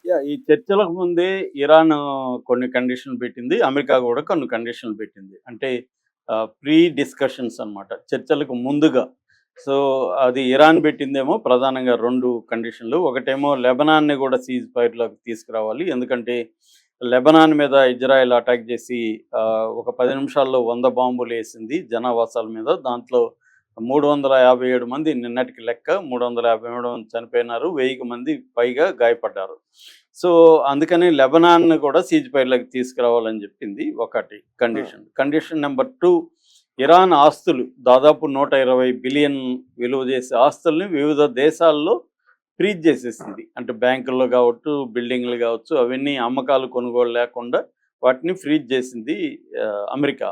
ఈ చర్చలకు ముందే ఇరాన్ కొన్ని కండిషన్‌లు పెట్టింది. అమెరికా గూడా కొన్ని కండిషన్‌లు పెట్టింది. అంటే ప్రీ డిస్కషన్స్ అన్నమాట. చర్చలకు ముందుగా. సో, అది ఇరాన్ పెట్టిందేమో ప్రధానంగా 2 కండిషన్‌లు. ఒకటేమో లెబనాన్‌ని గూడా సీజ్ ఫైర్‌లోకి తీసుకురావాలి. ఎందుకంటే లెబనాన్ మీద ఇజ్రాయెల్ అటాక్ చేసి ఒక 10 నిమిషాల్లో 100 బాంబులేసింది జనావాసాల మీద. దాంట్లో 357 మంది నిన్నటికి లెక్క. 357 మంది చనిపోయినారు. 1000కి మంది పైగా గాయపడ్డారు. సో, అందుకని లెబనాన్‌ని కూడా సీజ్ ఫైర్‌లోకి తీసుకురావాలని చెప్పింది ఒకటి కండిషన్. కండిషన్ నంబర్ 2, ఇరాన్ ఆస్తులు దాదాపు 120 బిలియన్ విలువ చేసే ఆస్తుల్ని వివిధ దేశాల్లో ఫ్రీజ్ చేసేసింది. అంటే బ్యాంకుల్లో కావచ్చు, బిల్డింగ్‌లు కావచ్చు, అవన్నీ అమ్మకాలు, కొనుగోలు లేకుండా వాటిని ఫ్రీజ్ చేసింది అమెరికా.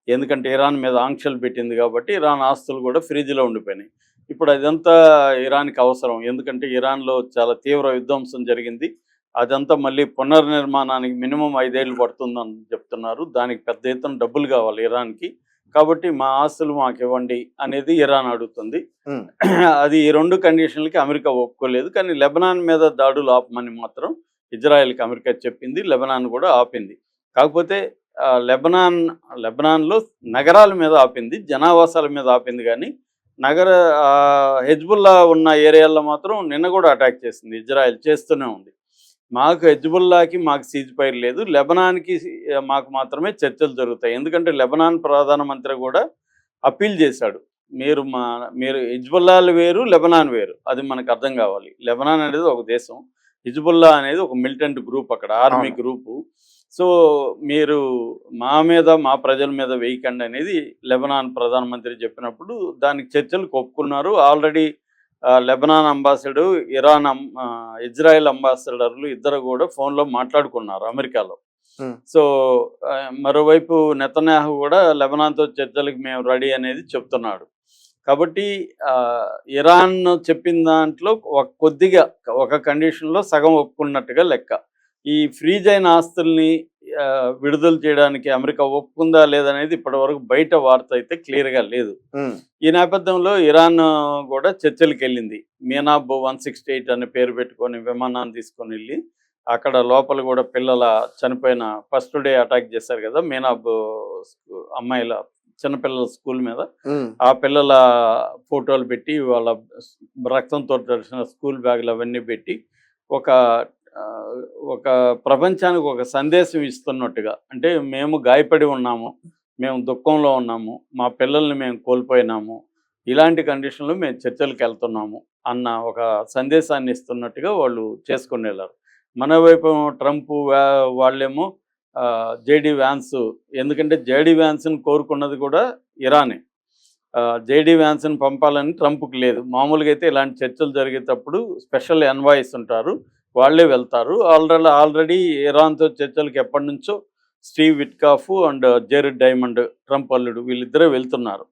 ఎందుకంటే ఇరాన్ మీద ఆంక్షలు పెట్టింది కాబట్టి ఇరాన్ ఆస్తులు కూడా ఫ్రిడ్జ్‌లో ఉండిపోయినాయి. ఇప్పుడు అదంతా ఇరాన్‌కి అవసరం. ఎందుకంటే ఇరాన్‌లో చాలా తీవ్ర విధ్వంసం జరిగింది. అదంతా మళ్ళీ పునర్నిర్మాణానికి మినిమమ్ 5 ఏళ్ళు పడుతుందని చెప్తున్నారు. దానికి పెద్ద ఎత్తున డబ్బులు కావాలి ఇరాన్‌కి. కాబట్టి మా ఆస్తులు మాకివ్వండి అనేది ఇరాన్ అడుగుతుంది. హ్మ్. అది ఈ 2 కండిషన్‌లకి అమెరికా ఒప్పుకోలేదు. కానీ లెబనాన్ మీద దాడులు ఆపమని మాత్రం ఇజ్రాయెల్‌కి అమెరికా చెప్పింది. లెబనాన్ కూడా ఆపింది. కాకపోతే లెబనాన్‌లో నగరాల మీద ఆపింది. జనావాసాల మీద ఆపింది గానీ, నగర హెజ్బుల్లా ఉన్న ఏరియాల్లో మాత్రం నిన్న కూడా అటాక్ చేసింది. ఇజ్రాయెల్ చేస్తూనే ఉంది. మాకు హెజ్బుల్లాకి మాకు సీజ్ ఫైర్ లేదు. లెబనాన్‌కి మాకు మాత్రమే చర్చలు జరుగుతాయి. ఎందుకంటే లెబనాన్ ప్రధానమంత్రి కూడా అప్పీల్ చేశాడు. మీరు హిజ్బుల్లాలు వేరు, లెబనాన్ వేరు. అది మనకు అర్థం కావాలి. లెబనాన్ అనేది ఒక దేశం. హిజ్బుల్లా అనేది ఒక మిలిటెంట్ గ్రూప్ అక్కడ ఆర్మీ అవును. గ్రూపు. సో, మీరు మా ప్రజల మీద వేయకండి అనేది లెబనాన్ ప్రధానమంత్రి చెప్పినప్పుడు దానికి చర్చలకు ఒప్పుకున్నారు. ఆల్రెడీ లెబనాన్ అంబాసిడర్, ఇజ్రాయెల్ అంబాసిడర్లు ఇద్దరు కూడా ఫోన్‌లో మాట్లాడుకున్నారు అమెరికాలో. హ్మ్. సో, మరోవైపు నెతన్యాహు కూడా లెబనాన్‌తో చర్చలకు మేము రెడీ అనేది చెప్తున్నాడు. కాబట్టి ఇరాన్ చెప్పిన దాంట్లో కొద్దిగా ఒక కండిషన్‌లో సగం ఒప్పుకున్నట్టుగా లెక్క. ఈ ఫ్రీజ్ అయిన ఆస్తుల్ని విడుదల చేయడానికి అమెరికా ఒప్పుకుందా లేదనేది ఇప్పటివరకు బయట వార్త అయితే క్లియర్‌గా లేదు. హ్మ్. ఈ నేపథ్యంలో ఇరాన్ కూడా చర్చలకెళ్ళింది. మీనాబ్ 168 అనే పేరు పెట్టుకొని విమానాన్ని తీసుకొనెళ్ళి, అక్కడ లోపల కూడా చనిపోయిన ఫస్ట్ డే అటాక్ చేశారు కదా! మీనాబ్ అమ్మాయిల చిన్నపిల్లల స్కూల్ మీద. హ్మ్. ఆ పిల్లల ఫోటోలు పెట్టి, వాళ్ళ రక్తంతో తడిసిన స్కూల్ బ్యాగులు అవన్నీ పెట్టి, ఒక ఆహ్, ఒక ప్రపంచానికి ఒక సందేశం ఇస్తున్నట్టుగా. అంటే మేము గాయపడి ఉన్నాము. మేము దుఃఖంలో ఉన్నాము. మా పిల్లల్ని మేము కోల్పోయినాము. ఇలాంటి కండిషన్‌లో మేము చర్చలకెళ్తున్నాము అన్న ఒక సందేశాన్ని ఇస్తున్నట్టుగా వాళ్ళు చేసుకొనెళ్లారు. మన వైపేమో ట్రంప్ వాళ్ళేమో జేడీ వ్యాన్స్, ఎందుకంటే జేడీ వ్యాన్స్‌ని కోరుకున్నది కూడా ఇరానే. జేడీ వ్యాన్స్‌ని పంపాలని ట్రంప్‌కి లేదు. మామూలుగా అయితే ఇలాంటి చర్చలు జరిగేటప్పుడు స్పెషల్ ఎన్వాయిస్ ఉంటారు. వాళ్ళే వెళ్తారు. ఆల్రెడీ ఇరాన్‌తో చర్చలకు ఎప్పటినుంచో Steve Witkoff and Jared Diamond, Trump అల్లుడు వీళ్ళిద్దరే వెళ్తున్నారు.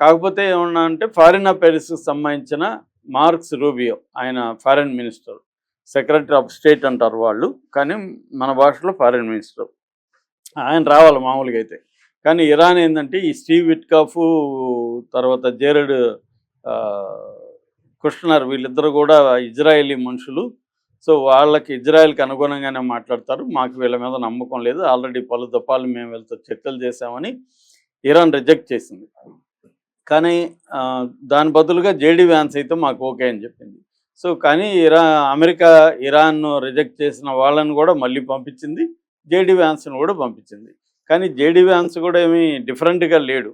కాకపోతే ఏమన్నా అంటే ఫారిన్ అఫైర్స్‌కి సంబంధించిన మార్క్స్ రూబియో, ఆయన foreign minister. Secretary of state అంటారు వాళ్ళు. కానీ మన భాషలో ఫారిన్ మినిస్టర్. ఆయన రావాలి మామూలుగా అయితే. కానీ ఇరాన్ ఏందంటే ఈ స్టీవ్ విట్కాఫు, తర్వాత జేరెడ్ ఆహ్, కుష్నర్ వీళ్ళిద్దరూ గూడా ఇజ్రాయేలీ మనుషులు. సో, వాళ్ళకి ఇజ్రాయెల్‌కి అనుగుణంగానే మాట్లాడతారు. మాకు వీళ్ళ మీద నమ్మకం లేదు. ఆల్రెడీ పలు దఫాలు మేము వీళ్ళతో చర్చలు చేశామని ఇరాన్ రిజెక్ట్ చేసింది. కానీ దాని బదులుగా జేడీ వ్యాన్స్ అయితే మాకు ఓకే అని చెప్పింది. సో, కానీ అమెరికా ఇరాన్‌ను రిజెక్ట్ చేసిన వాళ్ళని గూడా మళ్ళీ పంపించింది. జేడీ వ్యాన్స్‌ని గూడా పంపించింది. కానీ జేడీ వ్యాన్స్ గూడా ఏమి డిఫరెంట్‌గా లేడు.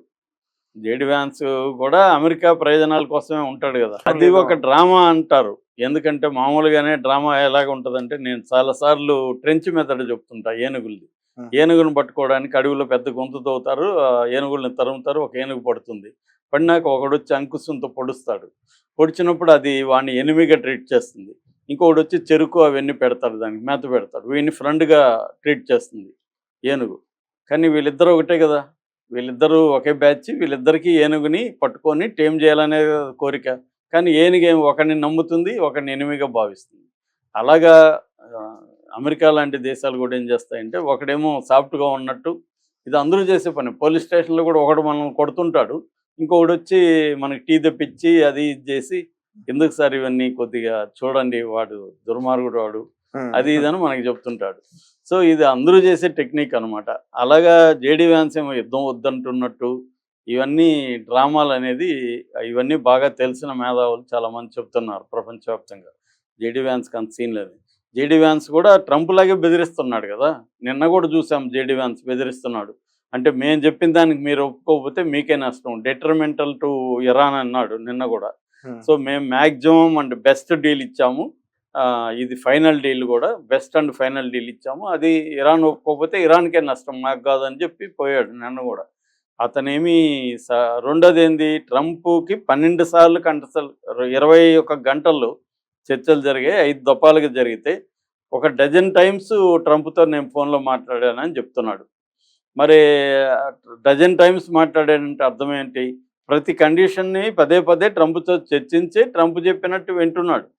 జేడీ వ్యాన్స్ కూడా అమెరికా ప్రయోజనాల కోసమే ఉంటాడు గదా! అది నిజం. ఒక డ్రామా అంటారు. ఎందుకంటే మామూలుగానే డ్రామా ఎలాగుంటదంటే, నేను చాలా సార్లు ట్రెంచ్ మెథడ్ చెప్తుంటా ఏనుగులది. హ్మ్. ఏనుగును పట్టుకోవడానికి అడవిలో పెద్ద గొంతు తవ్వుతారు. ఏనుగుల్ని తరుముతారు. ఒక ఏనుగు పడుతుంది. పడినాక ఒకడొచ్చి అంకుశంతో పొడుస్తాడు. పొడిచినప్పుడు అది వాడిని ఎనిమీగా ట్రీట్ చేస్తుంది. ఇంకొకడొచ్చి చెరుకు అవన్నీ పెడతాడు, దానికి మేత పెడతాడు. వీడిని ఫ్రెండ్‌గా ట్రీట్ చేస్తుంది ఏనుగు. కానీ వీళ్ళిద్దరూ ఒకటే గదా! వీళ్ళిద్దరూ ఒకే బ్యాచ్. వీళ్ళిద్దరికీ ఏనుగుని పట్టుకొని టేమ్ చేయాలనే కోరిక. కానీ ఏనుగేమో ఒకడిని నమ్ముతుంది, ఒకడిని ఎనిమిగా భావిస్తుంది. అలాగా ఆహ్, అమెరికా లాంటి దేశాలు గూడా ఏం చేస్తాయంటే, ఒకడేమో సాఫ్ట్‌గా ఉన్నట్టు, ఇది అందరూ చేసే పనే. పోలీస్ స్టేషన్‌లో గూడా ఒకడు మనల్ని కొడుతుంటాడు. ఇంకొకడొచ్చి మనకి టీ తెప్పించి అది ఇది జేసి ఎందుకు సార్ ఇవన్నీ, కొద్దిగా చూడండి, వాడు దుర్మార్గుడు వాడు, అది ఇదని మనకి చెప్తుంటాడు. సో ఇది అందరూ చేసే టెక్నిక్ అనమాట. అలాగా జేడీ వ్యాన్స్ ఏమో యుద్ధం వద్దంటున్నట్టు ఇవన్నీ డ్రామాలనేది, ఇవన్నీ బాగా తెలిసిన మేధావులు చాలామంది చెప్తున్నారు ప్రపంచవ్యాప్తంగా. జేడీ వ్యాన్స్‌కి అంత సీన్ లేదు. జేడీ వ్యాన్స్ కూడా ట్రంప్ లాగే బెదిరిస్తున్నాడు కదా! నిన్న కూడా చూసాం జేడీ వ్యాన్స్ బెదిరిస్తున్నాడు. అంటే మేము చెప్పిన దానికి మీరు ఒప్పుకోకపోతే మీకే నష్టం. డెట్రిమెంటల్ టు ఇరాన్ అన్నాడు నిన్న కూడా. సో మేము మాక్సిమం అండ్ బెస్ట్ డీల్ ఇచ్చాము. ఇది ఫైనల్ డీల్ కూడా బెస్ట్ అండ్ ఫైనల్ డీల్ ఇచ్చాము. అది ఇరాన్ ఒప్పుకోకపోతే ఇరాన్‌కే నష్టం, మాకు కాదని చెప్పి పోయాడు నిన్న కూడా. అతనేమి స రెండోదేంది, ట్రంప్‌కి 12 సార్లు కంటసలు 21 గంటల్లో చర్చలు జరిగాయి. 5 దఫాలుగా జరిగితే ఒక డజన్ టైమ్స్ ట్రంప్‌తో నేను ఫోన్‌లో మాట్లాడానని చెప్తున్నాడు. మరి డజన్ టైమ్స్ మాట్లాడాడంటే అర్థం ఏంటి? ప్రతి కండిషన్‌ని పదే పదే ట్రంప్‌తో చర్చించి ట్రంప్ చెప్పినట్టు వింటున్నాడు.